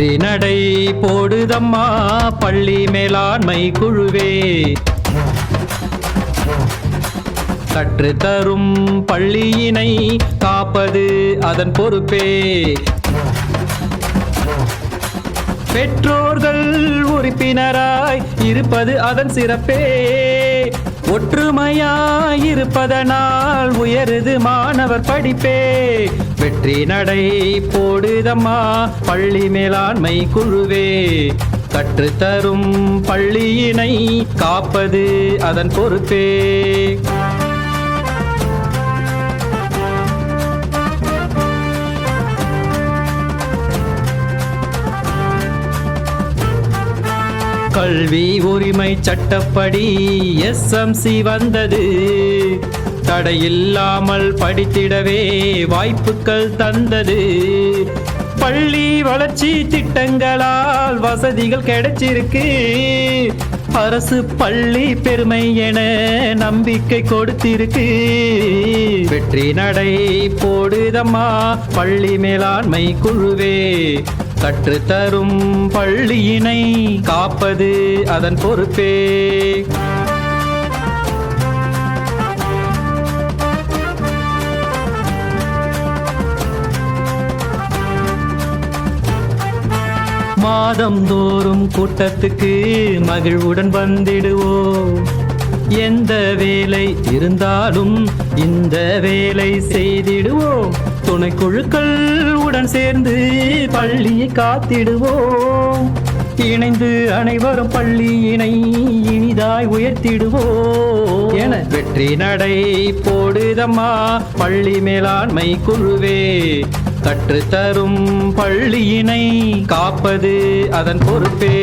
வெற்றி நடை போடுதம்மா பள்ளி மேலாண்மை குழுவே. கற்றுத்தரும் பள்ளியினை காப்பது அதன் பொறுப்பே. பெற்றோர்கள் உறுப்பினராய் இருப்பது அதன் சிறப்பே. ஒற்றுமையாய் இருப்பதனால் உயருது மாணவர் படிப்பே. வெற்றி நடை போடுதம்மா பள்ளி மேலாண்மை குழுவே. கற்றுத்தரும் பள்ளியினை காப்பது அதன் பொறுப்பே. கல்வி உரிமை சட்டப்படி SMC வந்தது. தடையில்லாமல் படித்திடவே வாய்ப்புகள் தந்தது. பள்ளி வளர்ச்சி திட்டங்களால் வசதிகள் கிடைச்சிருக்கு. அரசு பள்ளி பெருமை என நம்பிக்கை கொடுத்திருக்கு. வெற்றி நடை போடுதம்மா பள்ளி மேலாண்மை குழுவே. கற்றுத்தரும் பள்ளியினை காப்பது அதன் பொறுப்பே. மாதந்தோறும் கூட்டத்துக்கு மகிழ்வுடன் வந்திடுவோம். எந்த வேலை இருந்தாலும் இந்த வேலை செய்திடுவோம். துணைக்குழுக்கள் உடன் சேர்ந்து பள்ளியை காத்திடுவோம். இணைந்து அனைவரும் பள்ளியினை இனிதாய் உயர்த்திடுவோம் என வெற்றி நடை போடுதம்மா பள்ளி மேலாண்மை குழுவே. கற்றுத்தரும் பள்ளியினை காப்பது அதன் பொறுப்பே.